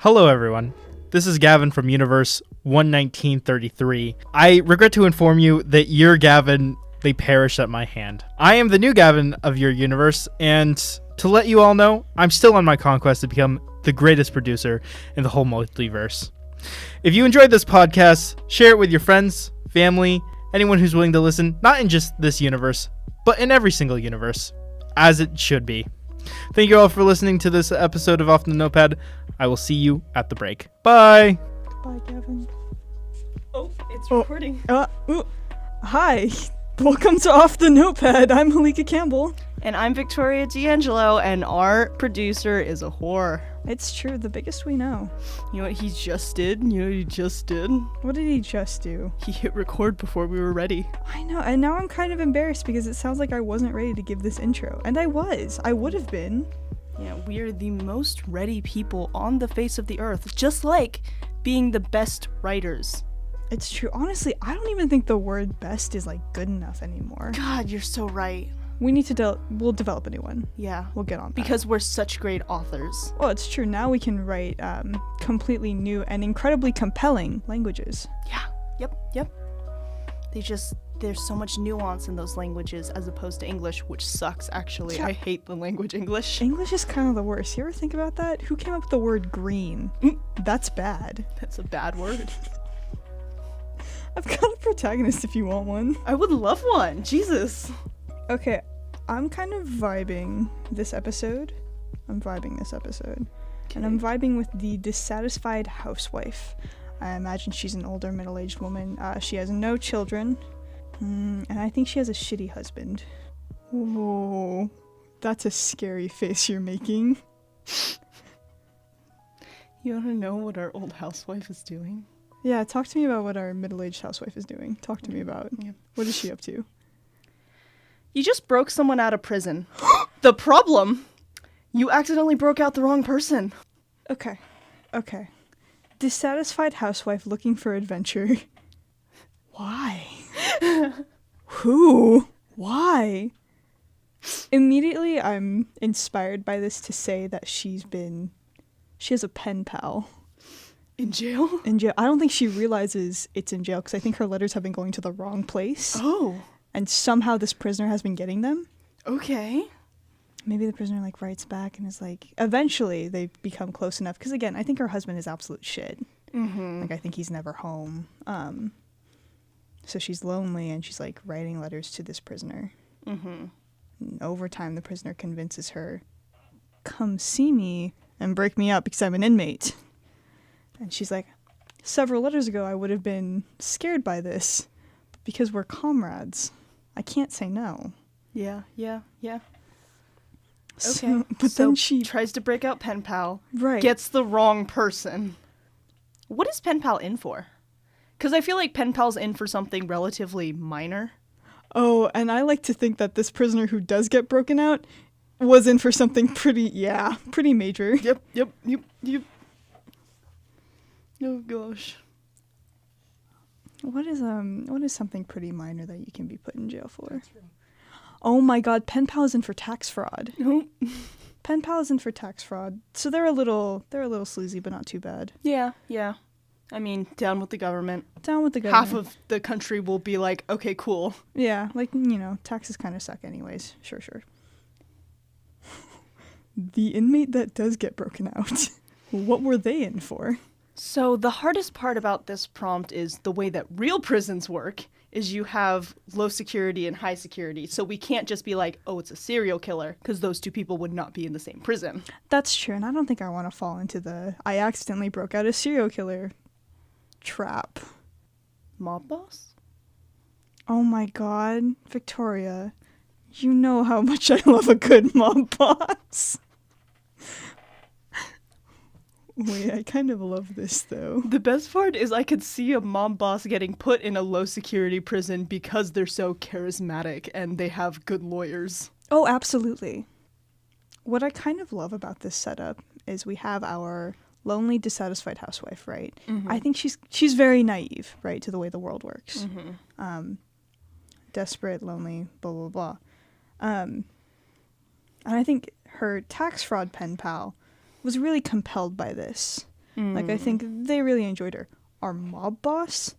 Hello everyone, this is Gavin from Universe 11933. I regret to inform you that your Gavin, they perished at my hand. I am the new Gavin of your universe, and to let you all know, I'm still on my conquest to become the greatest producer in the whole multiverse. If you enjoyed this podcast, share it with your friends, family, anyone who's willing to listen, not in just this universe, but in every single universe, as it should be. Thank you all for listening to this episode of Off the Notepad. I will see you at the break. Bye. Bye, Gavin. Oh, it's recording. Hi. Welcome to Off the Notepad. I'm Helika Campbell. And I'm Victoria D'Angelo, and our producer is a whore. It's true, the biggest we know. You know what he just did? What did he just do? He hit record before we were ready. I know, and now I'm kind of embarrassed because it sounds like I wasn't ready to give this intro. And I was. I would have been. Yeah, we are the most ready people on the face of the earth, just like being the best writers. It's true. Honestly, I don't even think the word best is, good enough anymore. God, you're so right. We need to we'll develop a new one. Yeah. We'll get on that. Because we're such great authors. Well, it's true. Now we can write completely new and incredibly compelling languages. Yeah. Yep. There's so much nuance in those languages as opposed to English, which sucks, actually. Yeah. I hate the language English. English is kind of the worst. You ever think about that? Who came up with the word green? That's bad. That's a bad word. I've got a protagonist if you want one. I would love one. Jesus. Okay, I'm kind of vibing this episode. And I'm vibing with the dissatisfied housewife. I imagine she's an older middle-aged woman. She has no children. And I think she has a shitty husband. Whoa, that's a scary face you're making. You want to know what our old housewife is doing? Yeah, talk to me about what our middle-aged housewife is doing. Talk to me about What is she up to? You just broke someone out of prison. The problem? You accidentally broke out the wrong person. Okay. Dissatisfied housewife looking for adventure. Why? Who? Why? Immediately I'm inspired by this to say that she has a pen pal. In jail? In jail. I don't think she realizes it's in jail because I think her letters have been going to the wrong place. Oh. And somehow this prisoner has been getting them. Okay. Maybe the prisoner writes back and is eventually they become close enough. Because again, I think her husband is absolute shit. Mm-hmm. I think he's never home. So she's lonely and she's writing letters to this prisoner. Mm-hmm. And over time, the prisoner convinces her, come see me and break me up because I'm an inmate. And she's like, several letters ago I would have been scared by this, but because we're comrades, I can't say no. Yeah. So, Okay. But so then she tries to break out pen pal. Right. Gets the wrong person. What is pen pal in for? Because I feel like pen pal's in for something relatively minor. Oh, and I like to think that this prisoner who does get broken out was in for something pretty major. Yep. Oh gosh. What is something pretty minor that you can be put in jail for? Oh my god, pen pal is in for tax fraud. Nope. Pen pal is in for tax fraud. So they're a little sleazy, but not too bad. Yeah. I mean, down with the government. Down with the government. Half of the country will be like, okay, cool. Yeah, taxes kind of suck anyways. Sure. The inmate that does get broken out. What were they in for? So the hardest part about this prompt is the way that real prisons work is you have low security and high security. So we can't just be like, oh, it's a serial killer, because those two people would not be in the same prison. That's true, and I don't think I want to fall into the I accidentally broke out a serial killer trap. Mob boss? Oh my god, Victoria. You know how much I love a good mob boss. Wait, I kind of love this, though. The best part is I could see a mob boss getting put in a low-security prison because they're so charismatic and they have good lawyers. Oh, absolutely. What I kind of love about this setup is we have our lonely, dissatisfied housewife, right? Mm-hmm. I think she's very naive, right, to the way the world works. Mm-hmm. Desperate, lonely, blah, blah, blah. And I think her tax fraud pen pal was really compelled by this. Like, I think they really enjoyed her. Our mob boss,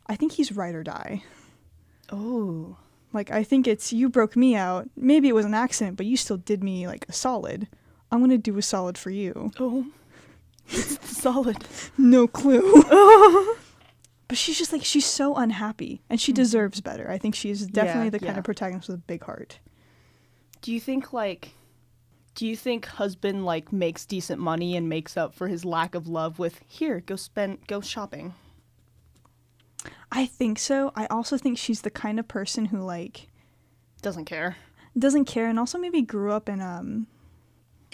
I think he's ride or die. Oh. Like, I think it's, you broke me out. Maybe it was an accident, but you still did me, like, a solid. I'm gonna do a solid for you. Oh. Solid. No clue. But she's just, like, she's so unhappy. And she deserves better. I think she's definitely the kind of protagonist with a big heart. Do you think husband, like, makes decent money and makes up for his lack of love with, here, go shopping? I think so. I also think she's the kind of person who, like... Doesn't care, and also maybe grew up in,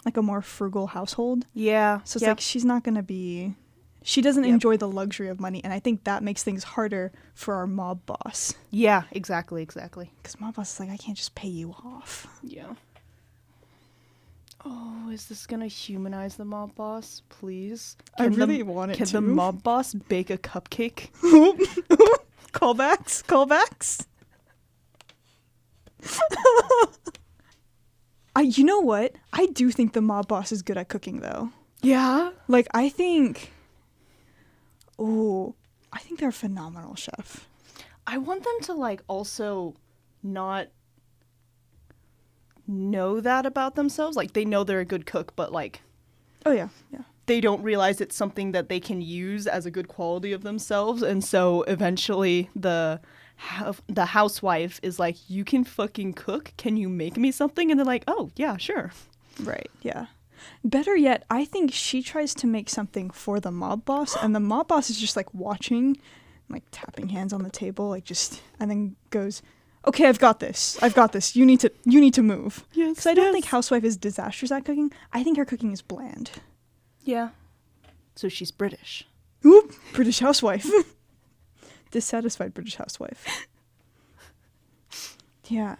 like, a more frugal household. Yeah. So it's like, she's not gonna be... She doesn't enjoy the luxury of money, and I think that makes things harder for our mob boss. Yeah, exactly. Because mob boss is like, I can't just pay you off. Yeah. Oh, is this gonna humanize the mob boss? Please. I really want it to. Can the mob boss bake a cupcake? Callbacks. You know what? I do think the mob boss is good at cooking, though. Yeah. Like, I think they're a phenomenal chef. I want them to, like, also not know that about themselves. Like, they know they're a good cook, but, like... Oh, yeah. They don't realize it's something that they can use as a good quality of themselves. And so, eventually, the housewife is like, you can fucking cook? Can you make me something? And they're like, oh, yeah, sure. Right, yeah. Better yet, I think she tries to make something for the mob boss, and the mob boss is just, like, watching, like, tapping hands on the table, like, just... And then goes... Okay, I've got this. You need to move. Yes. Because I don't think housewife is disastrous at cooking. I think her cooking is bland. Yeah. So she's British. Oop, British housewife. Dissatisfied British housewife. Yeah.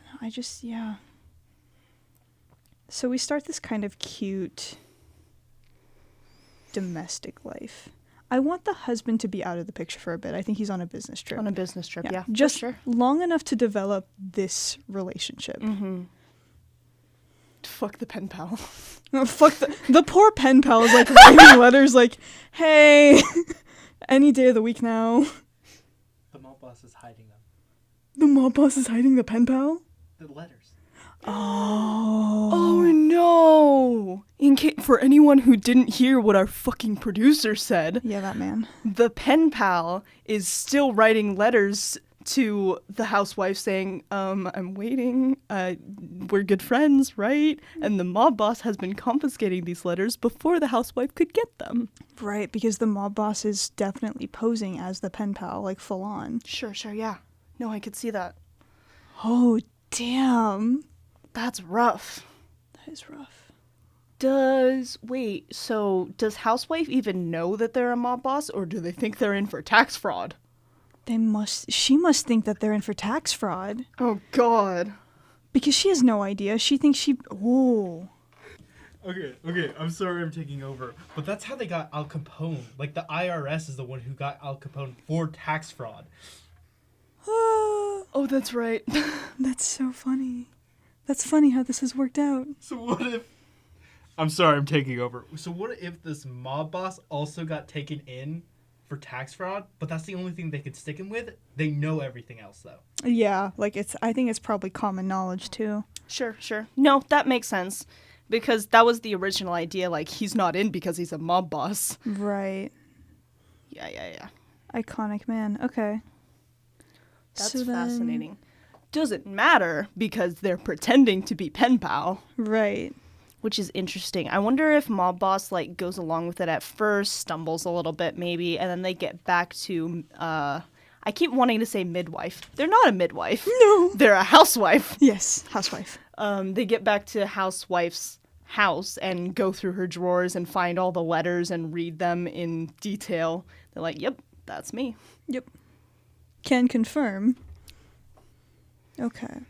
So we start this kind of cute domestic life. I want the husband to be out of the picture for a bit. I think he's on a business trip. Yeah. Just sure. long enough to develop this relationship. Mm-hmm. Fuck the pen pal. Oh, fuck the poor pen pal is, like, writing letters like, hey, any day of the week now. The mob boss is hiding them. The mob boss is hiding the pen pal? The letters. Oh no! For anyone who didn't hear what our fucking producer said, Yeah, that man. the pen pal is still writing letters to the housewife saying, I'm waiting, we're good friends, right? And the mob boss has been confiscating these letters before the housewife could get them. Right, because the mob boss is definitely posing as the pen pal, like, full on. Sure, yeah. No, I could see that. Oh, damn. That's rough. That is rough. Does housewife even know that they're a mob boss, or do they think they're in for tax fraud? She must think that they're in for tax fraud. Oh, God. Because she has no idea. She thinks Okay, I'm sorry I'm taking over, but that's how they got Al Capone. Like, the IRS is the one who got Al Capone for tax fraud. Oh, that's right. That's so funny. That's funny how this has worked out. So what if... I'm sorry I'm taking over. So what if this mob boss also got taken in for tax fraud, but that's the only thing they could stick him with? They know everything else, though. Yeah, like, I think it's probably common knowledge, too. Sure. No, that makes sense. Because that was the original idea, like, he's not in because he's a mob boss. Right. Yeah. Iconic man. Okay. That's fascinating. Doesn't matter because they're pretending to be pen pal. Right. Which is interesting. I wonder if mob boss, like, goes along with it at first, stumbles a little bit maybe, and then they get back to, I keep wanting to say midwife. They're not a midwife. No. They're a housewife. Yes, housewife. They get back to housewife's house and go through her drawers and find all the letters and read them in detail. They're like, yep, that's me. Yep. Can confirm. Okay.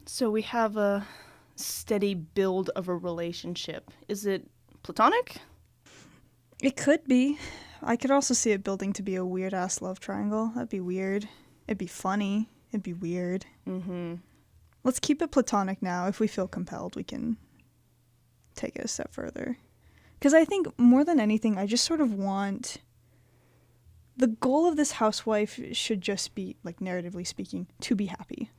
So we have a steady build of a relationship. Is it platonic? It could be. I could also see it building to be a weird-ass love triangle. That'd be weird. It'd be funny. It'd be weird. Mm-hmm. Let's keep it platonic now. If we feel compelled, we can take it a step further. Because I think more than anything, I just sort of want... The goal of this housewife should just be, like, narratively speaking, to be happy.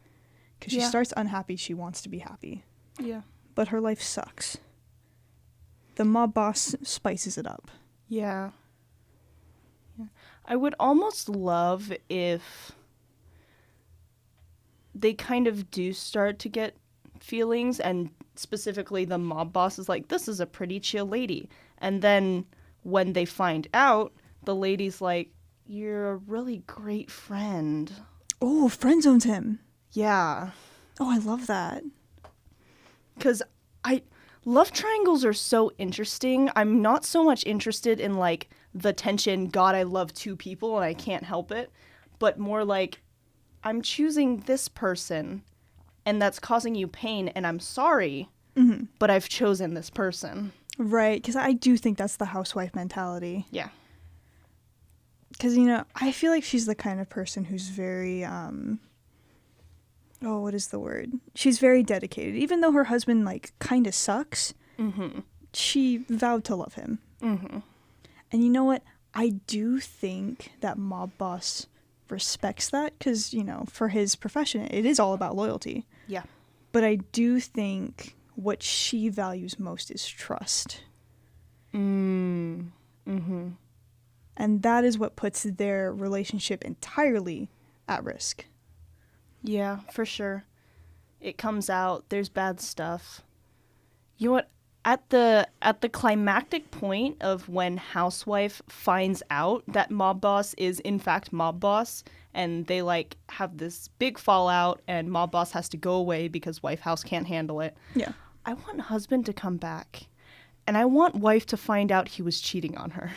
Because she starts unhappy, she wants to be happy. Yeah. But her life sucks. The mob boss spices it up. Yeah. I would almost love if they kind of do start to get feelings, and specifically the mob boss is like, this is a pretty chill lady. And then when they find out, the lady's like, you're a really great friend. Oh, friend zones him. Yeah. Oh, I love that. Because love triangles are so interesting. I'm not so much interested in, like, the tension, God, I love two people and I can't help it, but more like, I'm choosing this person and that's causing you pain and I'm sorry, but I've chosen this person. Right, because I do think that's the housewife mentality. Yeah. Because, you know, I feel like she's the kind of person who's very, what is the word? She's very dedicated. Even though her husband, like, kind of sucks, she vowed to love him. And you know what? I do think that mob boss respects that because, you know, for his profession, it is all about loyalty. Yeah. But I do think what she values most is trust. And that is what puts their relationship entirely at risk. Yeah, for sure. It comes out, there's bad stuff. You know what? At the climactic point of when housewife finds out that mob boss is in fact mob boss, and they like have this big fallout and mob boss has to go away because wife house can't handle it. Yeah. I want husband to come back. And I want wife to find out he was cheating on her.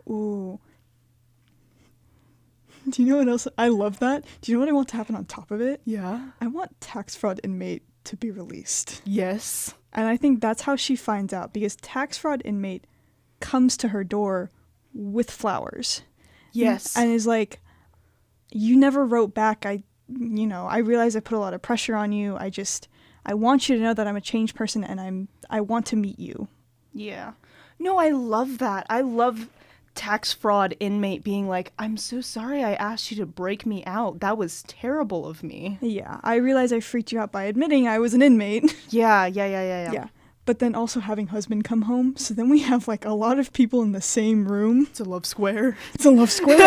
Ooh. Do you know what else? I love that. Do you know what I want to happen on top of it? Yeah. I want tax fraud inmate to be released. Yes. And I think that's how she finds out, because tax fraud inmate comes to her door with flowers. Yes. And is like, you never wrote back. I realize I put a lot of pressure on you. I want you to know that I'm a changed person and I want to meet you. Yeah. No, I love that. I love tax fraud inmate being like, I'm so sorry I asked you to break me out. That was terrible of me. Yeah, I realize I freaked you out by admitting I was an inmate. Yeah. Yeah. But then also having husband come home. So then we have like a lot of people in the same room. It's a love square. It's a love square.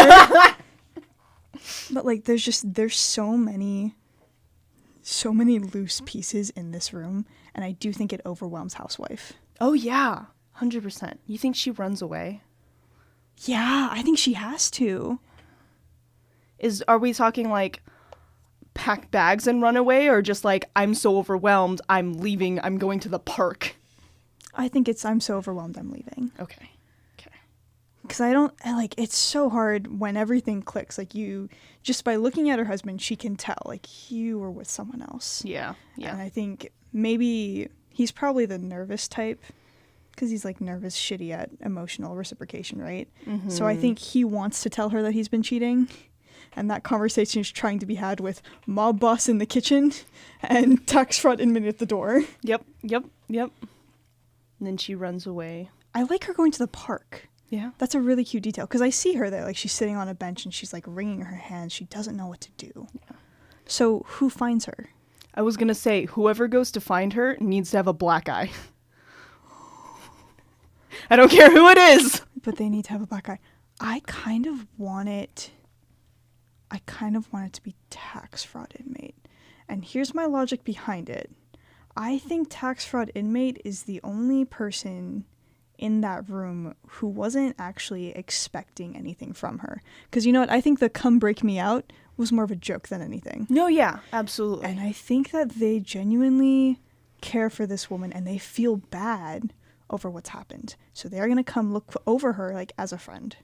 But like there's so many loose pieces in this room, and I do think it overwhelms housewife. Oh yeah, 100%. You think she runs away? Yeah, I think she has to. Are we talking like pack bags and run away, or just like, I'm so overwhelmed, I'm leaving, I'm going to the park? I think I'm so overwhelmed, I'm leaving. Okay. Because it's so hard when everything clicks. Like, just by looking at her husband, she can tell, like, you were with someone else. Yeah. And I think maybe he's probably the nervous type, because he's, like, nervous, shitty at emotional reciprocation, right? So I think he wants to tell her that he's been cheating, and that conversation is trying to be had with mob boss in the kitchen and tax fraud inmate at the door. Yep. And then she runs away. I like her going to the park. Yeah. That's a really cute detail, because I see her there, like, she's sitting on a bench and she's, like, wringing her hands. She doesn't know what to do. Yeah. So who finds her? I was going to say, whoever goes to find her needs to have a black eye. I don't care who it is. But they need to have a black eye. I kind of want it to be tax fraud inmate. And here's my logic behind it. I think tax fraud inmate is the only person in that room who wasn't actually expecting anything from her. Because you know what? I think the come break me out was more of a joke than anything. No, yeah, absolutely. And I think that they genuinely care for this woman and they feel bad over what's happened. So they're going to come look over her like as a friend.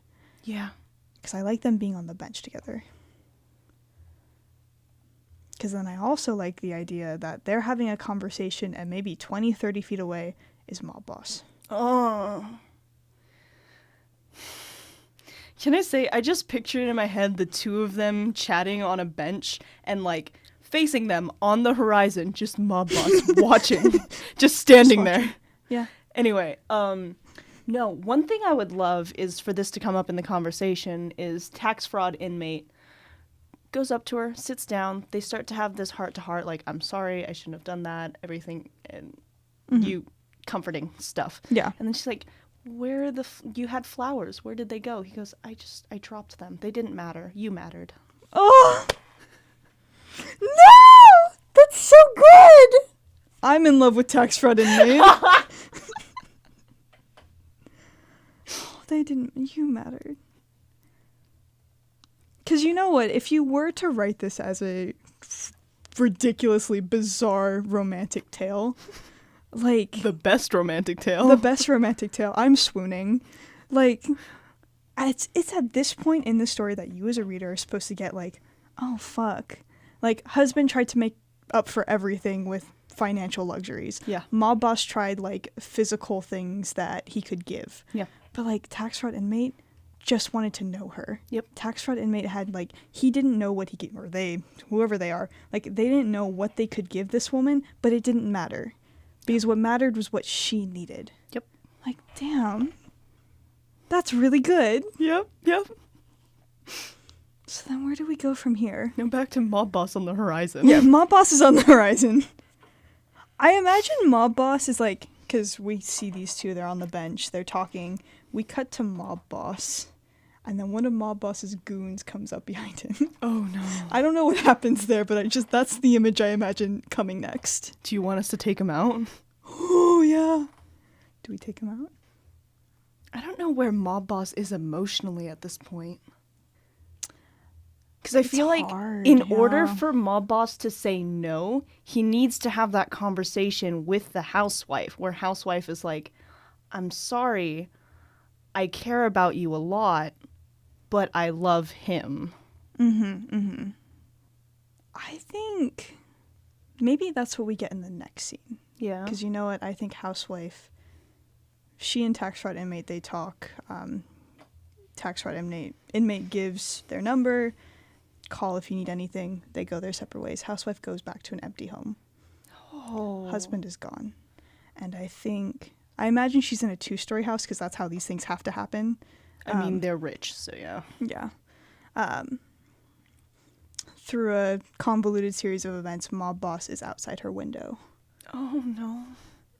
Yeah. Because I like them being on the bench together. Because then I also like the idea that they're having a conversation and maybe 20, 30 feet away is mob boss. Oh. Can I say, I just pictured in my head the two of them chatting on a bench and like facing them on the horizon, just mob boss watching, just standing there. Yeah. Anyway, No, one thing I would love is for this to come up in the conversation is tax fraud inmate goes up to her, sits down, they start to have this heart-to-heart, like, I'm sorry, I shouldn't have done that, everything, and you comforting stuff. Yeah. And then she's like, where are you had flowers, where did they go? He goes, I dropped them. They didn't matter. You mattered. Oh! No! That's so good! I'm in love with tax fraud inmate. They didn't. You mattered. Because you know what? If you were to write this as a ridiculously bizarre romantic tale, like... The best romantic tale. The best romantic tale. I'm swooning. Like, it's at this point in the story that you as a reader are supposed to get like, oh, fuck. Like, husband tried to make up for everything with financial luxuries. Yeah. Mob boss tried, like, physical things that he could give. Yeah. But, like, tax fraud inmate just wanted to know her. Yep. Tax fraud inmate had, like, he didn't know what he could, or they, whoever they are, like, they didn't know what they could give this woman, but it didn't matter. Because what mattered was what she needed. Yep. Like, damn. That's really good. Yep. So then where do we go from here? Now back to Mob Boss on the horizon. Yeah, Mob Boss is on the horizon. I imagine Mob Boss is like, because we see these two, they're on the bench, they're talking. We cut to Mob Boss, and then one of Mob Boss's goons comes up behind him. Oh no. I don't know what happens there, but that's the image I imagine coming next. Do you want us to take him out? Oh, yeah. Do we take him out? I don't know where Mob Boss is emotionally at this point. Because I feel like in order for Mob Boss to say no, he needs to have that conversation with the housewife, where housewife is like, I'm sorry, I care about you a lot, but I love him. I think maybe that's what we get in the next scene. Yeah. Because you know what? I think housewife, she and tax fraud inmate, they talk. Tax fraud inmate gives their number. Call if you need anything. They go their separate ways. Housewife goes back to an empty home. Oh. Husband is gone. And I imagine she's in a 2-story house because that's how these things have to happen. I mean, they're rich, so yeah. Yeah. Through a convoluted series of events, Mob Boss is outside her window. Oh, no.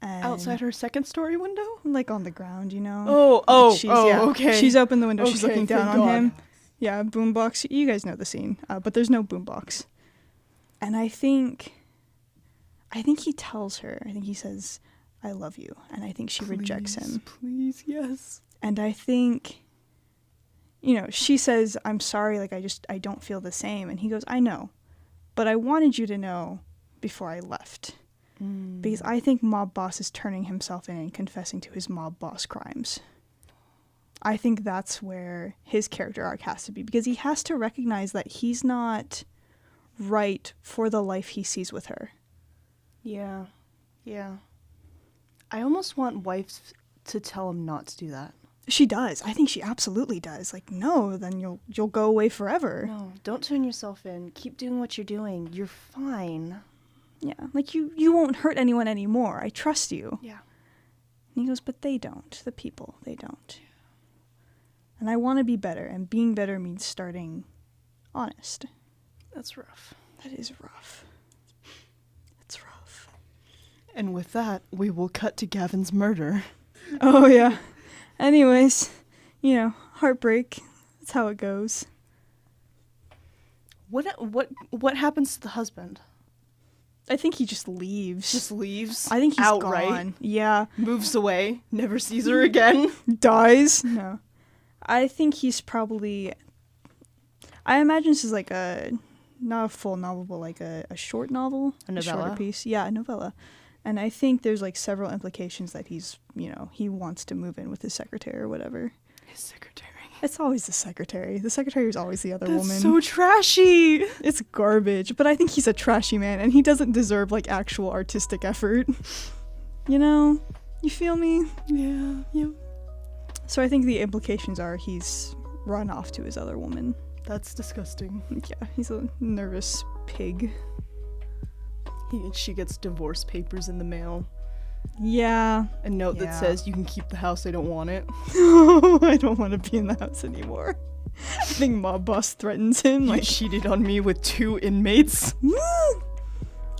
And Outside her 2nd-story window? like on the ground, you know? Okay. She's opened the window. She's Okay, looking down thank on God. him. Yeah, boombox. You guys know the scene, but there's no boombox. And I think he tells her. I think he says, "I love you," and I think she rejects him. Please, yes. And I think, she says, "I'm sorry. Like I don't feel the same." And he goes, "I know, but I wanted you to know before I left." Because I think Mob Boss is turning himself in and confessing to his Mob Boss crimes. I think that's where his character arc has to be, because he has to recognize that he's not right for the life he sees with her. Yeah. I almost want wives to tell him not to do that. She does. I think she absolutely does. Like, no, then you'll go away forever. No, don't turn yourself in. Keep doing what you're doing. You're fine. Yeah, like you won't hurt anyone anymore. I trust you. Yeah. And he goes, but they don't. The people, they don't. And I want to be better, and being better means starting honest. That's rough. That is rough. It's rough. And with that, we will cut to Gavin's murder. Oh, yeah. Anyways, heartbreak. That's how it goes. What happens to the husband? I think he just leaves. Just leaves? I think he's outright gone. Yeah. Moves away. Never sees her again. Dies? No. I think he's probably... I imagine this is like not a full novel, but like a short novel. A novella? shorter piece. Yeah, a novella. And I think there's like several implications that he's, he wants to move in with his secretary or whatever. His secretary. It's always the secretary. The secretary is always the other woman. That's so trashy. It's garbage, but I think he's a trashy man, and he doesn't deserve like actual artistic effort. You feel me? Yeah. So I think the implications are he's run off to his other woman. That's disgusting. Yeah, he's a nervous pig. She gets divorce papers in the mail. Yeah. A note that Yeah. says, you can keep the house, I don't want it. I don't want to be in the house anymore. I think mob boss threatens him. You Like, cheated on me with 2 inmates.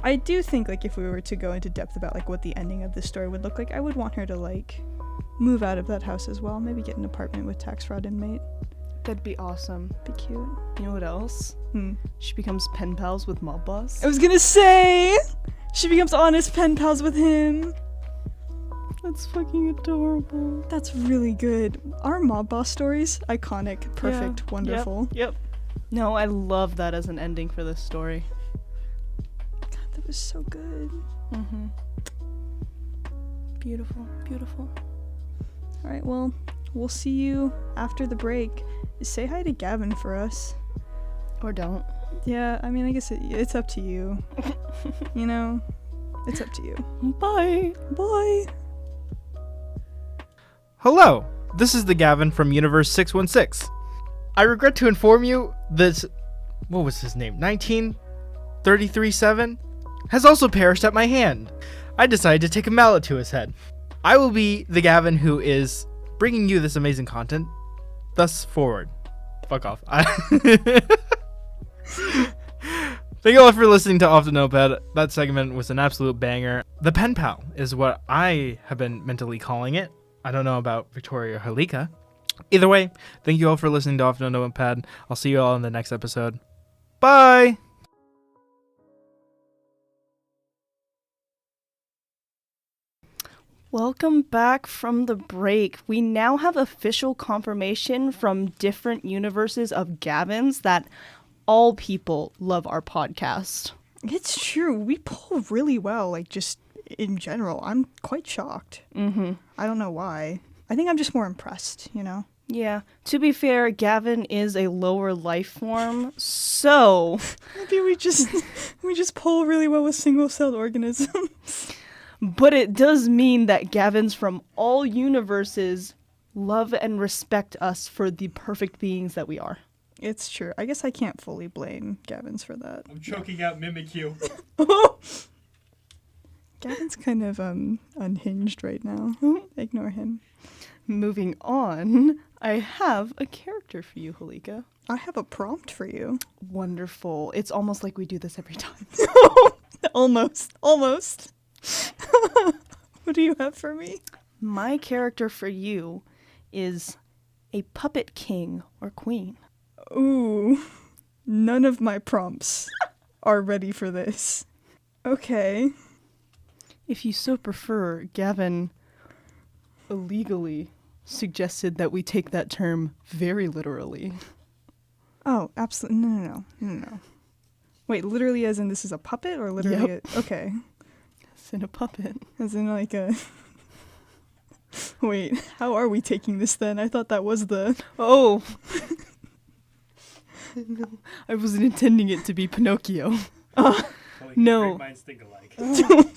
I do think, like, if we were to go into depth about, like, what the ending of this story would look like, I would want her to, like, move out of that house as well. Maybe get an apartment with tax fraud inmate. That'd be awesome. Be cute. You know what else? She becomes pen pals with Mob Boss. I was gonna say! She becomes honest pen pals with him. That's fucking adorable. That's really good. Our mob boss stories, iconic, perfect, Yeah. wonderful. Yep. No, I love that as an ending for this story. God, that was so good. Mm-hmm. Beautiful, beautiful. All right, well, we'll see you after the break. Say hi to Gavin for us. Or don't. Yeah, I mean, I guess it's up to you. You know, it's up to you. Bye. Bye. Hello, this is the Gavin from Universe 616. I regret to inform you that, what was his name, 1933-7, has also perished at my hand. I decided to take a mallet to his head. I will be the Gavin who is bringing you this amazing content thus forward. Fuck off. Thank you all for listening to Off the Notepad. That segment was an absolute banger. The pen pal is what I have been mentally calling it. I don't know about Victoria or Helika. Either way, thank you all for listening to Off the Notepad. I'll see you all in the next episode. Bye! Welcome back from the break. We now have official confirmation from different universes of Gavins that all people love our podcast. It's true. We pull really well, like, just in general. I'm quite shocked. Mm-hmm. I don't know why. I think I'm just more impressed, you know? Yeah. To be fair, Gavin is a lower life form, so Maybe we just pull really well with single-celled organisms. but it does mean that Gavins from all universes love and respect us for the perfect beings that we are. It's true. I guess I can't fully blame Gavin's for that. I'm choking out Mimikyu. Gavin's kind of unhinged right now. Ignore him. Moving on, I have a character for you, Helika. I have a prompt for you. Wonderful. It's almost like we do this every time. Almost. What do you have for me? My character for you is a puppet king or queen. Ooh, none of my prompts are ready for this. Okay. If you so prefer, Gavin illegally suggested that we take that term very literally. Oh, absolutely. No. Wait, literally as in this is a puppet or literally Yep. Okay. It's in a puppet. As in like a... Wait, how are we taking this then? I thought that was the... Oh! No, I wasn't intending it to be Pinocchio. No. Minds think alike.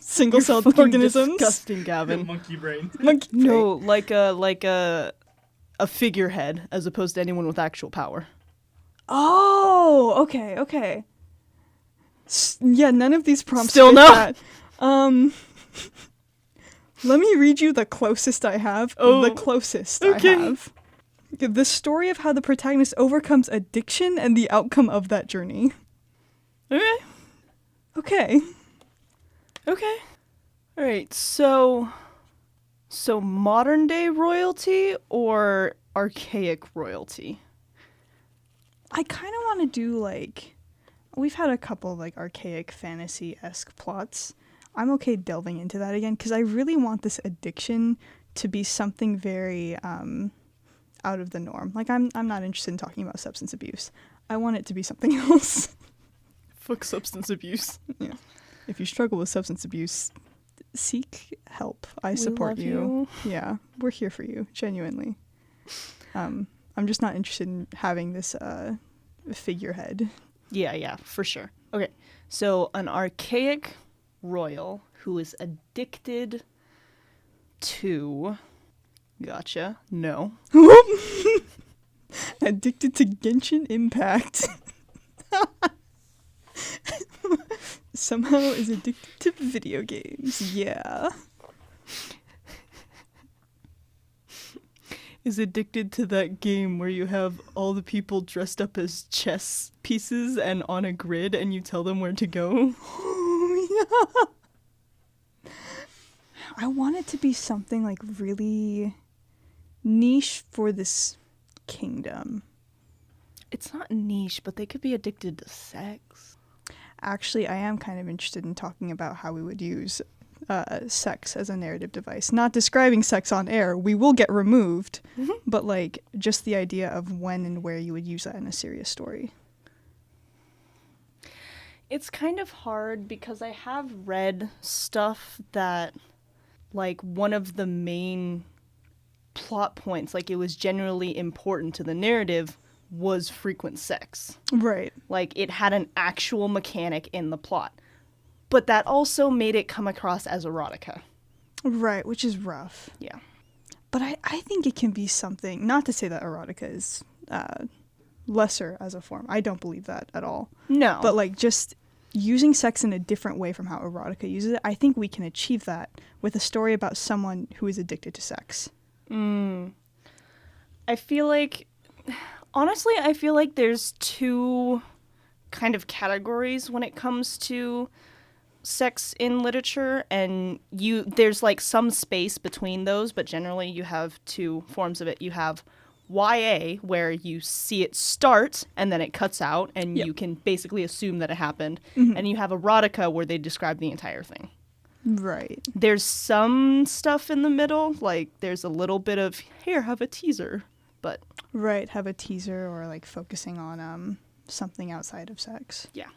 Single-celled Fucking organisms? disgusting, Gavin. Monkey brain. Monkey No, like a figurehead as opposed to anyone with actual power. Oh, okay. Yeah, none of these prompts Still fit no. that. Let me read you the closest I have. Oh, the closest okay. I have. The story of how the protagonist overcomes addiction and the outcome of that journey. Okay. Okay. All right. So modern day royalty or archaic royalty? I kind of want to do like... We've had a couple of like archaic fantasy-esque plots. I'm okay delving into that again because I really want this addiction to be something very out of the norm. Like I'm not interested in talking about substance abuse. I want it to be something else. Fuck substance abuse. Yeah. If you struggle with substance abuse, seek help. I support love you. Yeah, we're here for you, genuinely. I'm just not interested in having this figurehead. Yeah, for sure. Okay, so an archaic royal who is addicted to... Gotcha. No. Addicted to Genshin Impact. Somehow is addicted to video games. Yeah. is addicted to that game where you have all the people dressed up as chess pieces and on a grid and you tell them where to go. Oh, yeah. I want it to be something like really niche for this kingdom. It's not niche, but they could be addicted to sex. Actually, I am kind of interested in talking about how we would use sex as a narrative device. Not describing sex on air, we will get removed, but like just the idea of when and where you would use that in a serious story. It's kind of hard because I have read stuff that, like, one of the main plot points, like it was generally important to the narrative, was frequent sex. Right. Like it had an actual mechanic in the plot. But that also made it come across as erotica. Right, which is rough. Yeah. But I think it can be something, not to say that erotica is lesser as a form. I don't believe that at all. No. But like just using sex in a different way from how erotica uses it, I think we can achieve that with a story about someone who is addicted to sex. I feel like, honestly, there's two kind of categories when it comes to sex in literature, and there's like some space between those, but generally you have two forms of it. You have YA, where you see it start and then it cuts out and you can basically assume that it happened, and you have erotica where they describe the entire thing. Right. There's some stuff in the middle, like there's a little bit of, here, have a teaser, but... Right, have a teaser or like focusing on something outside of sex. Yeah.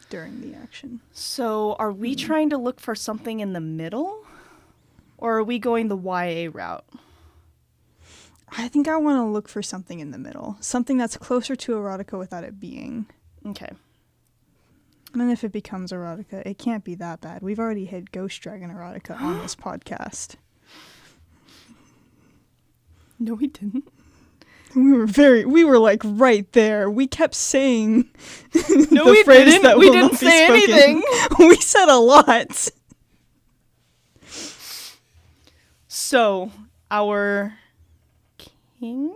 During the action. So are we trying to look for something in the middle? Or are we going the YA route? I think I want to look for something in the middle. Something that's closer to erotica without it being. Okay. And then if it becomes erotica, it can't be that bad. We've already hit Ghost Dragon erotica on this podcast. No, we didn't. We were like right there. We kept saying no, we didn't. We didn't say anything. We said a lot. So, our king?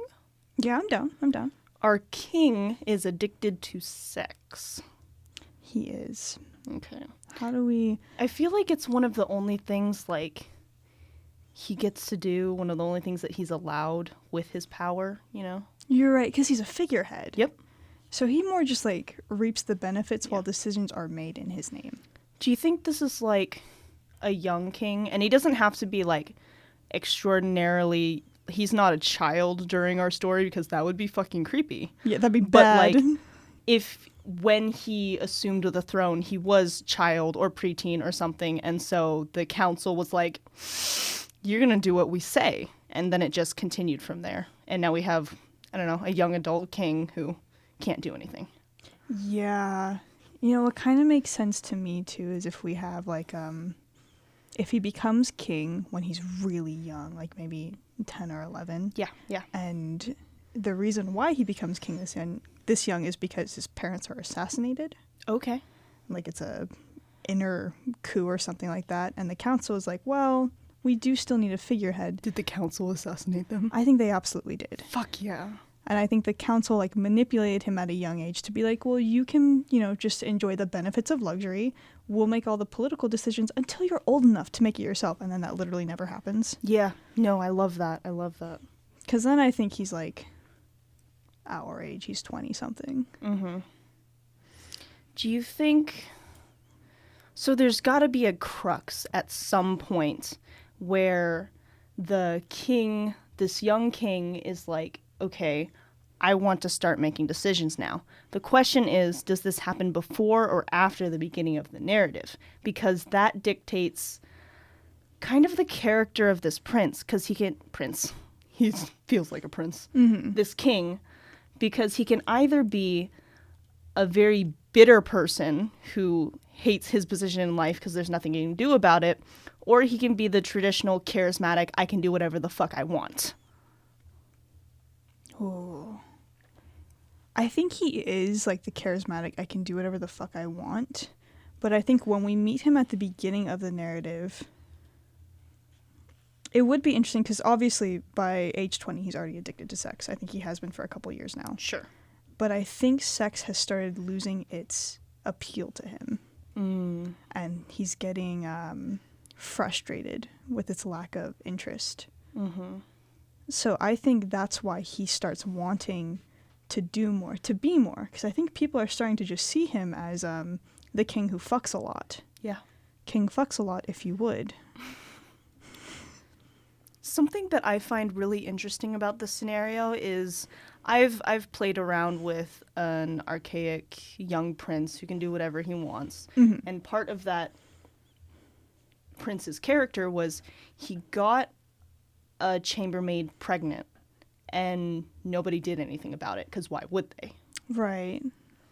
Yeah, I'm down. Our king is addicted to sex. He is. Okay. How do we... I feel like it's one of the only things, like, he gets to do, one of the only things that he's allowed with his power, you know? You're right, because he's a figurehead. Yep. So he more just, like, reaps the benefits while decisions are made in his name. Do you think this is, like, a young king? And he doesn't have to be, like, extraordinarily... He's not a child during our story, because that would be fucking creepy. Yeah, that'd be bad. But, like, if when he assumed the throne, he was child or preteen or something, and so the council was like... You're going to do what we say. And then it just continued from there. And now we have, I don't know, a young adult king who can't do anything. Yeah. You know, what kind of makes sense to me, too, is if we have, like, if he becomes king when he's really young, like maybe 10 or 11. Yeah. And the reason why he becomes king this young is because his parents are assassinated. Okay. Like, it's a inner coup or something like that. And the council is like, well... We do still need a figurehead. Did the council assassinate them? I think they absolutely did. Fuck yeah. And I think the council, like, manipulated him at a young age to be like, well, you can, you know, just enjoy the benefits of luxury. We'll make all the political decisions until you're old enough to make it yourself. And then that literally never happens. Yeah. No, I love that. Because then I think he's, like, our age. He's 20-something. Mm-hmm. Do you think... So there's got to be a crux at some point where the king, this young king, is like, okay, I want to start making decisions now. The question is, does this happen before or after the beginning of the narrative? Because that dictates kind of the character of this prince, because he feels like a prince, this king, because he can either be a very bitter person who hates his position in life because there's nothing he can do about it, or he can be the traditional charismatic, I can do whatever the fuck I want. Oh. I think he is, like, the charismatic, I can do whatever the fuck I want. But I think when we meet him at the beginning of the narrative, It would be interesting because obviously by age 20 he's already addicted to sex. I think he has been for a couple years now. Sure. But I think sex has started losing its appeal to him. And he's getting frustrated with its lack of interest. So I think that's why he starts wanting to do more, to be more. Because I think people are starting to just see him as the king who fucks a lot. Yeah. King fucks a lot, if you would. Something that I find really interesting about this scenario is I've played around with an archaic young prince who can do whatever he wants. And part of that prince's character was he got a chambermaid pregnant and nobody did anything about it because why would they? Right.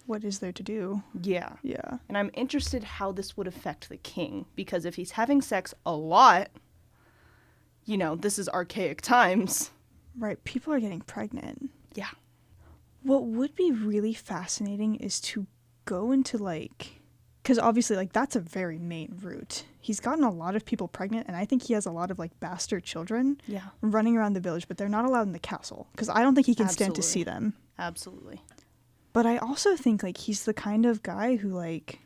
What is there to do? Yeah. Yeah. And I'm interested how this would affect the king because if he's having sex a lot, you know, this is archaic times. Right. People are getting pregnant. Yeah. What would be really fascinating is to go into, like, because obviously, like, that's a very main route. He's gotten a lot of people pregnant, and I think he has a lot of, like, bastard children running around the village, but they're not allowed in the castle because I don't think he can stand to see them. Absolutely. But I also think, like, he's the kind of guy who, like,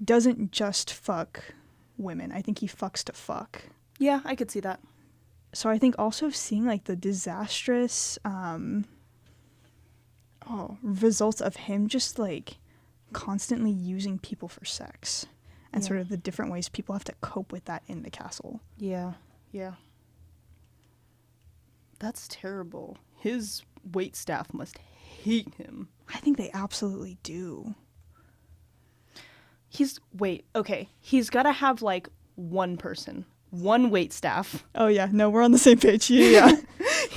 doesn't just fuck women. I think he fucks to fuck. Yeah, I could see that. So I think also seeing, like, the disastrous results of him just, like, constantly using people for sex and sort of the different ways people have to cope with that in the castle. Yeah, yeah. That's terrible. His waitstaff must hate him. I think they absolutely do. He's got to have, like, one person. One waitstaff. Oh, yeah. No, we're on the same page. Yeah.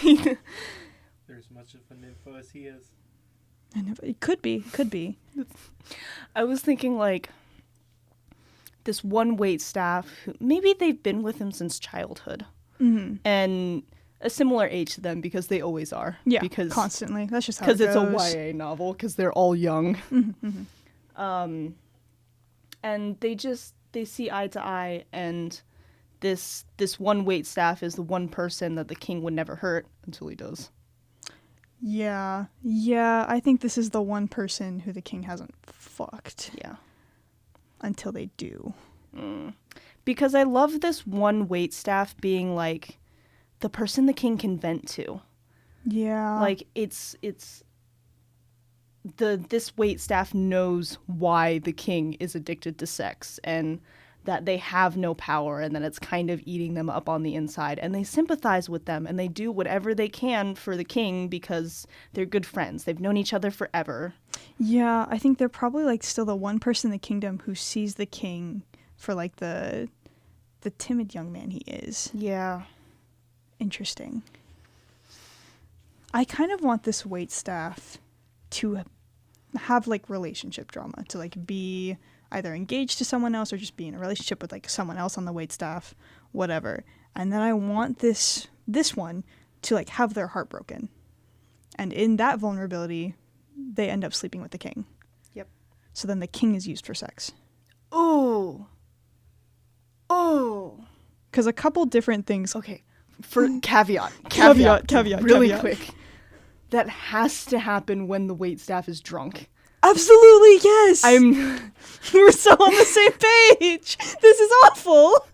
They're as much of a nympho as he is. I know, it could be. I was thinking, like, this one waitstaff, who maybe they've been with him since childhood. And a similar age to them because they always are. Yeah, because constantly. That's just how it goes. Because it's a YA novel, because they're all young. And they see eye to eye, and this one waitstaff is the one person that the king would never hurt until he does. Yeah, I think this is the one person who the king hasn't fucked. Yeah. Until they do. Because I love this one waitstaff being, like, the person the king can vent to. Yeah. Like, this waitstaff knows why the king is addicted to sex, and that they have no power, and that it's kind of eating them up on the inside, and they sympathize with them, and they do whatever they can for the king because they're good friends. They've known each other forever. Yeah, I think they're probably, like, still the one person in the kingdom who sees the king for, like, the timid young man he is. Yeah. Interesting. I kind of want this waitstaff to have, like, relationship drama, to, like, be either engaged to someone else or just be in a relationship with, like, someone else on the waitstaff, whatever. And then I want this one to, like, have their heart broken. And in that vulnerability, they end up sleeping with the king. Yep. So then the king is used for sex. Oh. Because a couple different things. Okay. For caveat. Really quick. That has to happen when the waitstaff is drunk. Absolutely, yes. We're so on the same page. This is awful.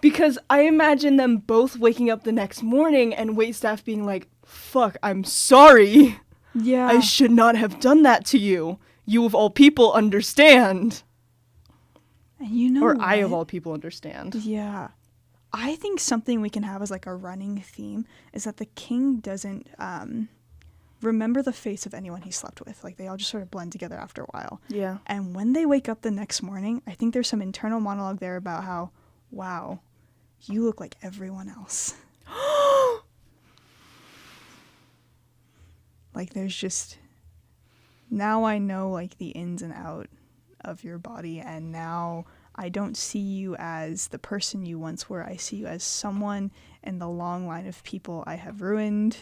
Because I imagine them both waking up the next morning and waitstaff being like, fuck, I'm sorry. Yeah. I should not have done that to you. You of all people understand. And you know Or what? I of all people understand. Yeah. I think something we can have as, like, a running theme is that the king doesn't remember the face of anyone he slept with. Like, they all just sort of blend together after a while. Yeah. And when they wake up the next morning, I think there's some internal monologue there about how, wow, you look like everyone else. Like, there's just, now I know, like, the ins and out of your body, and now I don't see you as the person you once were. I see you as someone in the long line of people I have ruined.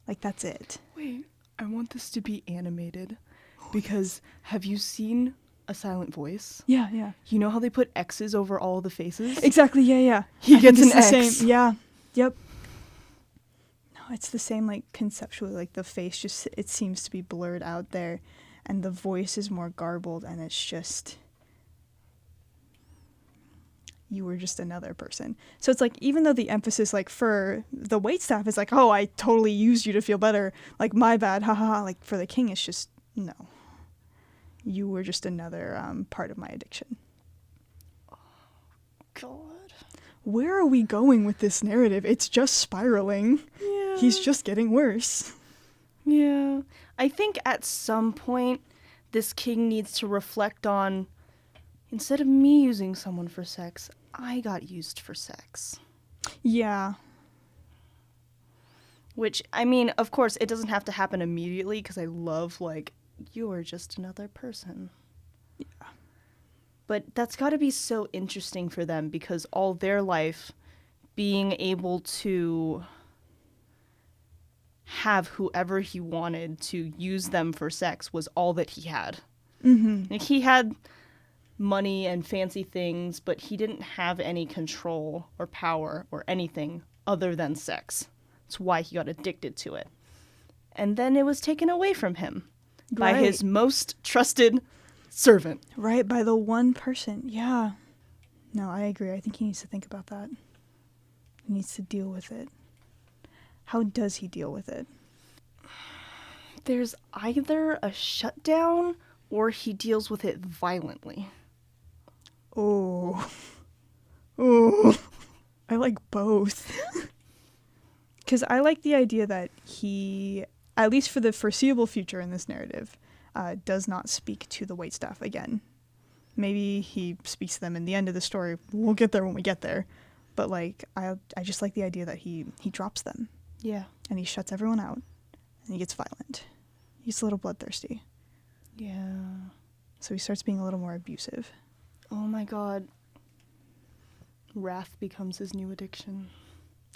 Like, that's it. Wait, I want this to be animated. Because have you seen a silent voice. Yeah, yeah. You know how they put X's over all the faces? Exactly, yeah, yeah. He I think gets it's an the X. same. Yeah, yep. No, it's the same, like, conceptually, like, the face just, it seems to be blurred out there, and the voice is more garbled, and it's just, you were just another person. So it's like, even though the emphasis, like, for the waitstaff is like, oh, I totally used you to feel better, like, my bad, ha ha ha, like, for the king, it's just, no. You were just another part of my addiction. God. Where are we going with this narrative? It's just spiraling. Yeah. He's just getting worse. Yeah. I think at some point, this king needs to reflect on, instead of me using someone for sex, I got used for sex. Yeah. Which, I mean, of course, it doesn't have to happen immediately, because I love, like, you are just another person. Yeah. But that's got to be so interesting for them, because all their life, being able to have whoever he wanted to use them for sex was all that he had. Mm-hmm. Like, he had money and fancy things, but he didn't have any control or power or anything other than sex. That's why he got addicted to it. And then it was taken away from him by Right. his most trusted servant. Right, by the one person. Yeah. No, I agree. I think he needs to think about that. He needs to deal with it. How does he deal with it? There's either a shutdown or he deals with it violently. Oh. Oh. I like both. Because I like the idea that he, at least for the foreseeable future in this narrative, does not speak to the waitstaff again. Maybe he speaks to them in the end of the story. We'll get there when we get there. But, like, I just like the idea that he drops them. Yeah. And he shuts everyone out. And he gets violent. He gets a little bloodthirsty. Yeah. So he starts being a little more abusive. Oh my god. Wrath becomes his new addiction.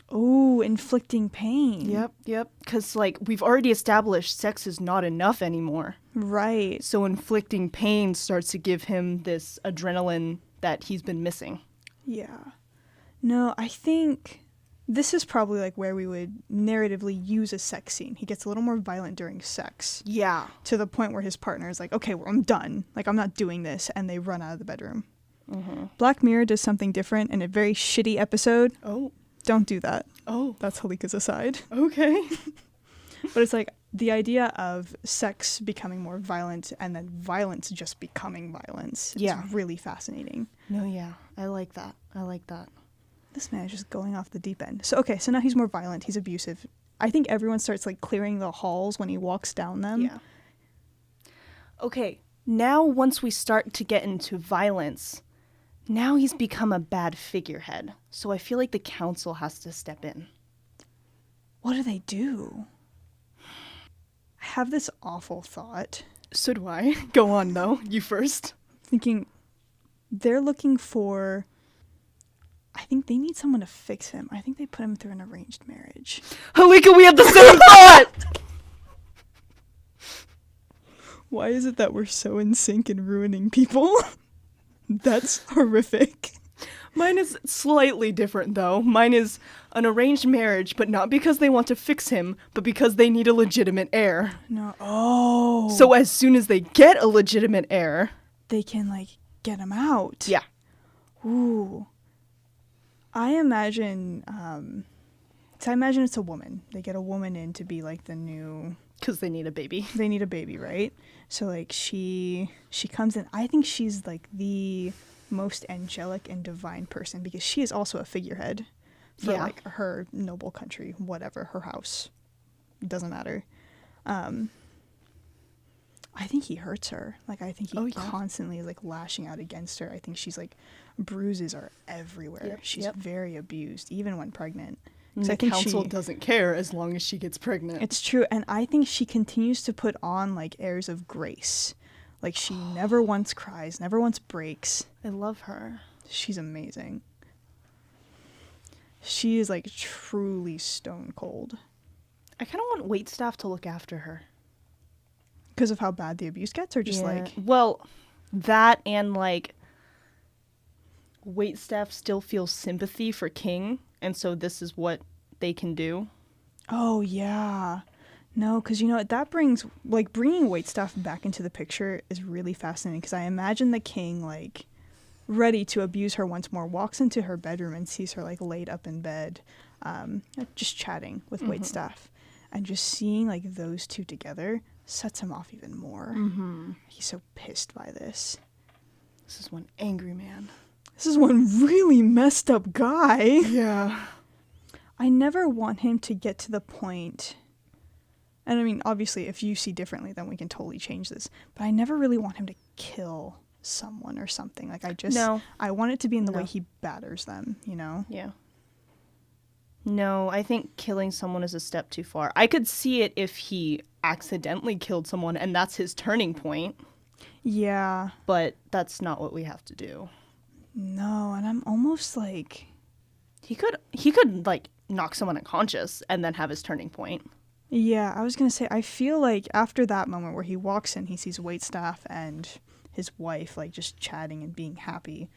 Oh, inflicting pain. Yep. Because, like, we've already established sex is not enough anymore. Right. So inflicting pain starts to give him this adrenaline that he's been missing. Yeah. No, I think this is probably, like, where we would narratively use a sex scene. He gets a little more violent during sex. Yeah. To the point where his partner is like, okay, well, I'm done. Like, I'm not doing this. And they run out of the bedroom. Mm-hmm. Black Mirror does something different in a very shitty episode. Oh. Don't do that. Oh. That's Helika's aside. Okay. But it's like the idea of sex becoming more violent and then violence just becoming violence. Yeah. Is really fascinating. No, yeah. I like that. This man is just going off the deep end. So, okay, so now he's more violent. He's abusive. I think everyone starts, like, clearing the halls when he walks down them. Yeah. Okay, now once we start to get into violence, now he's become a bad figurehead. So I feel like the council has to step in. What do they do? I have this awful thought. So do I. Go on, though. You first. Thinking they're looking for... I think they need someone to fix him. I think they put him through an arranged marriage. Helika, we have the same thought! Why is it that we're so in sync in ruining people? That's horrific. Mine is slightly different, though. Mine is an arranged marriage, but not because they want to fix him, but because they need a legitimate heir. No. Oh. So as soon as they get a legitimate heir... they can, like, get him out. Yeah. Ooh. I imagine it's a woman. They get a woman in to be, like, the new... Because they need a baby. They need a baby, right? So, like, she comes in. I think she's, like, the most angelic and divine person because she is also a figurehead for, like, her noble country, whatever, her house. It doesn't matter. I think he hurts her. Like, I think he constantly is, like, lashing out against her. I think she's, like, bruises are everywhere. Yep, She's very abused, even when pregnant. And the council doesn't care as long as she gets pregnant. It's true, and I think she continues to put on, like, airs of grace. Like, she never once cries, never once breaks. I love her. She's amazing. She is, like, truly stone cold. I kind of want waitstaff to look after her. Because of how bad the abuse gets, or just, like... Well, That and like waitstaff still feels sympathy for King, and so this is what they can do. Oh, yeah. No, because you know what? That brings, like, bringing waitstaff back into the picture is really fascinating because I imagine the king, like, ready to abuse her once more, walks into her bedroom and sees her, like, laid up in bed, just chatting with waitstaff. And just seeing, like, those two together sets him off even more. Mm-hmm. He's so pissed by this. This is one angry man. This is one really messed up guy. Yeah. I never want him to get to the point, and I mean, obviously, if you see differently, then we can totally change this, but I never really want him to kill someone or something. Like, I want it to be in the way he batters them, you know? Yeah. No, I think killing someone is a step too far. I could see it if he accidentally killed someone and that's his turning point. Yeah. But that's not what we have to do. No, and I'm almost like... He could like, knock someone unconscious and then have his turning point. Yeah, I was going to say, I feel like after that moment where he walks in, he sees waitstaff and his wife, like, just chatting and being happy.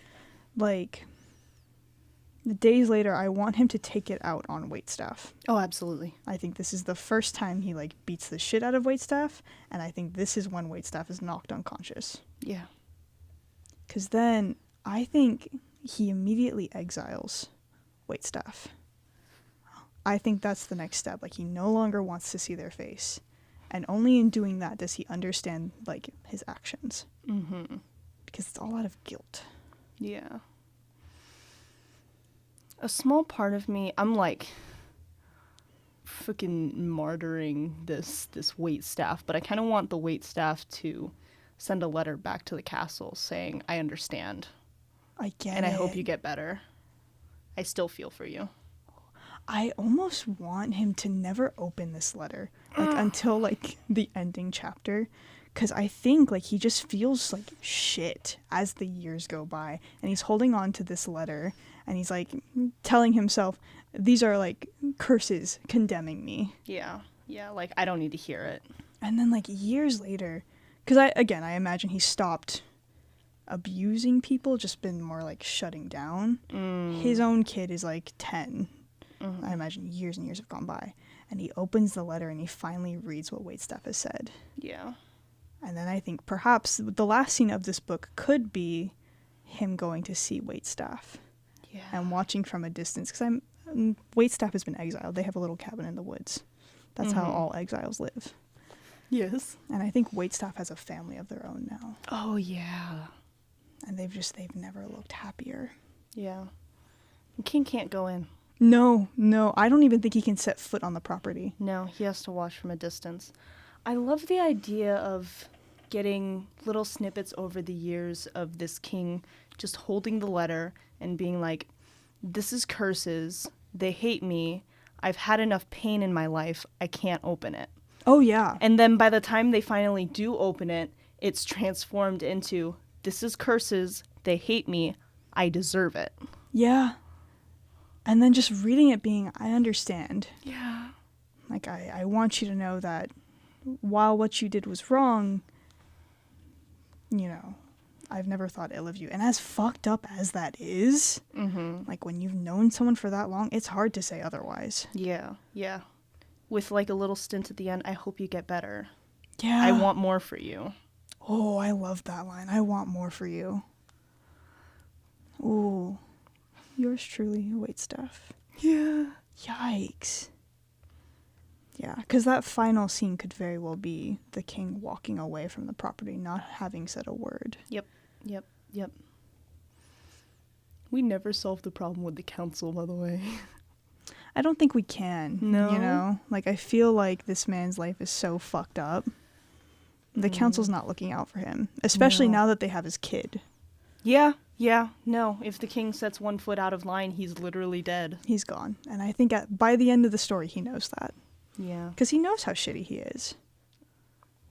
Like, the days later, I want him to take it out on waitstaff. Oh, absolutely. I think this is the first time he, like, beats the shit out of waitstaff, and I think this is when waitstaff is knocked unconscious. Yeah. Because then I think he immediately exiles waitstaff. I think that's the next step. Like, he no longer wants to see their face. And only in doing that does he understand, like, his actions. Mm-hmm. Because it's all out of guilt. Yeah. A small part of me, I'm like freaking martyring this waitstaff, but I kind of want the waitstaff to send a letter back to the castle saying, I understand. I get it. And I hope you get better. I still feel for you. I almost want him to never open this letter, like, until, like, the ending chapter. Because I think, like, he just feels like shit as the years go by. And he's holding on to this letter. And he's, like, telling himself, these are, like, curses condemning me. Yeah. Yeah, like, I don't need to hear it. And then, like, years later, because I imagine he stopped abusing people, just been more, like, shutting down. His own kid is, like, 10. Mm-hmm. I imagine years and years have gone by. And he opens the letter and he finally reads what waitstaff has said. Yeah. And then I think perhaps the last scene of this book could be him going to see waitstaff. Yeah. And watching from a distance. Because waitstaff has been exiled. They have a little cabin in the woods. That's how all exiles live. Yes. And I think waitstaff has a family of their own now. Oh, yeah. And they've never looked happier. Yeah. King can't go in. No, I don't even think he can set foot on the property. No, he has to watch from a distance. I love the idea of getting little snippets over the years of this king just holding the letter and being like, this is curses, they hate me, I've had enough pain in my life, I can't open it. Oh, yeah. And then by the time they finally do open it, it's transformed into, this is curses, they hate me, I deserve it. Yeah. And then just reading it being, I understand. Yeah. Like, I want you to know that while what you did was wrong, you know, I've never thought ill of you. And as fucked up as that is, like, when you've known someone for that long, it's hard to say otherwise. Yeah, yeah. With, like, a little stint at the end, I hope you get better. Yeah. I want more for you. Oh, I love that line. I want more for you. Ooh. Yours truly, waitstaff. Yeah. Yikes. Yeah, because that final scene could very well be the king walking away from the property, not having said a word. Yep. We never solved the problem with the council, by the way. I don't think we can. No. You know? Like, I feel like this man's life is so fucked up. The council's not looking out for him, especially now that they have his kid. Yeah. No, if the king sets one foot out of line, he's literally dead. He's gone. And I think by the end of the story, he knows that. Yeah. Because he knows how shitty he is.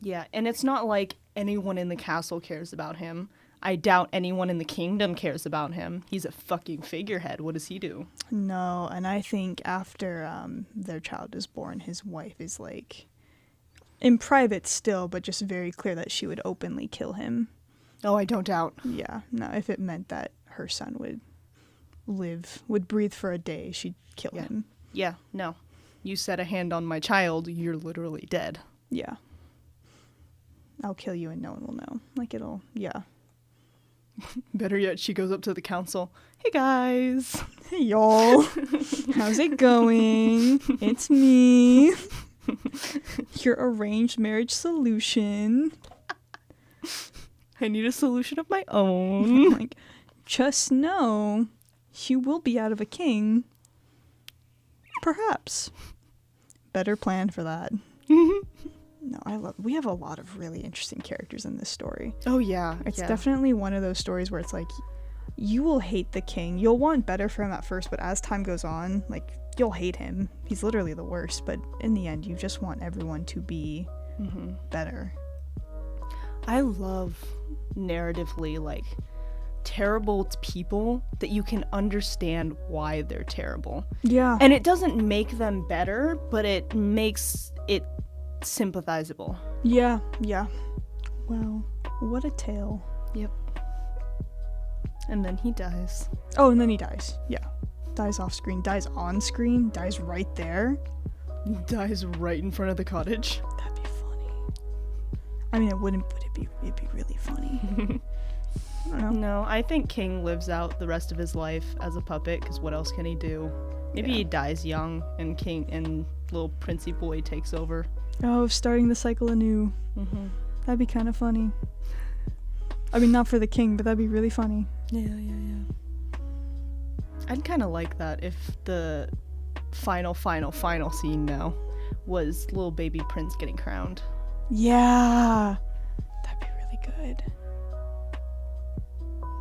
Yeah, and it's not like anyone in the castle cares about him. I doubt anyone in the kingdom cares about him. He's a fucking figurehead. What does he do? No, and I think after their child is born, his wife is, like, in private still, but just very clear that she would openly kill him Oh, I don't doubt. Yeah, no, if it meant that her son would breathe for a day, she'd kill him. Yeah, no. You set a hand on my child, you're literally dead. Yeah. I'll kill you and no one will know. Like, yeah. Better yet, she goes up to the council. Hey, guys. Hey, y'all. How's it going? It's me. Your arranged marriage solution. I need a solution of my own. Like, just know you will be out of a king. Perhaps. Better plan for that. No, we have a lot of really interesting characters in this story. Oh, yeah. It's definitely one of those stories where it's like, you will hate the king. You'll want better for him at first, but as time goes on, like, you'll hate him. He's literally the worst, but in the end, you just want everyone to be better. I love narratively, like, terrible people that you can understand why they're terrible. Yeah. And it doesn't make them better, but it makes it sympathizable. Yeah. Wow. What a tale. Yep. And then he dies. Oh, and then he dies. Yeah. Dies off screen, dies on screen, dies right there. Dies right in front of the cottage. That'd be funny. I mean, it wouldn't, but it'd be really funny. I don't know. No, I think King lives out the rest of his life as a puppet, because what else can he do? Maybe he dies young and King and little Princey boy takes over. Oh, starting the cycle anew. That'd be kind of funny. I mean, not for the king, but that'd be really funny. Yeah. I'd kind of like that if the final scene now was little baby Prince getting crowned. Yeah. That'd be really good.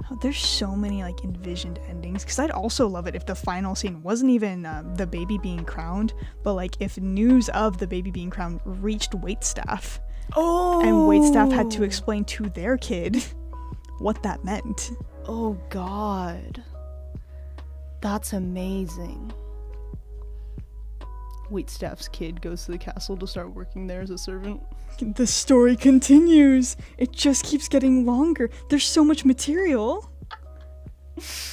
Oh, there's so many, like, envisioned endings. Because I'd also love it if the final scene wasn't even the baby being crowned, but, like, if news of the baby being crowned reached waitstaff. Oh! And waitstaff had to explain to their kid what that meant. Oh, God. That's amazing. Waitstaff's kid goes to the castle to start working there as a servant. The story continues. It just keeps getting longer. There's so much material.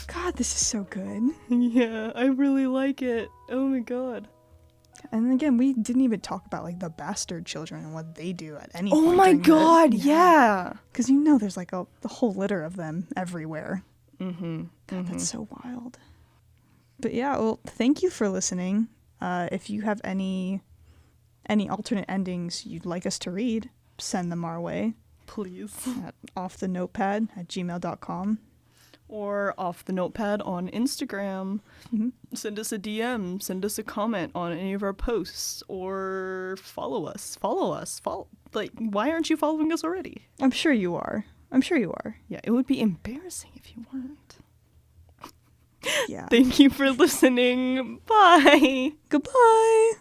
God, this is so good. Yeah, I really like it. Oh my god. And again, we didn't even talk about, like, the bastard children and what they do at any point. Oh my god, the, yeah. Because you know there's, like, the whole litter of them everywhere. Mm-hmm. God, that's so wild. But yeah, well, thank you for listening. If you have any alternate endings you'd like us to read, send them our way. Please. At offthenotepad@gmail.com. Or off the notepad on Instagram. Send us a DM. Send us a comment on any of our posts. Or follow us. Like, why aren't you following us already? I'm sure you are. Yeah, it would be embarrassing if you weren't. Yeah. Thank you for listening. Bye. Goodbye.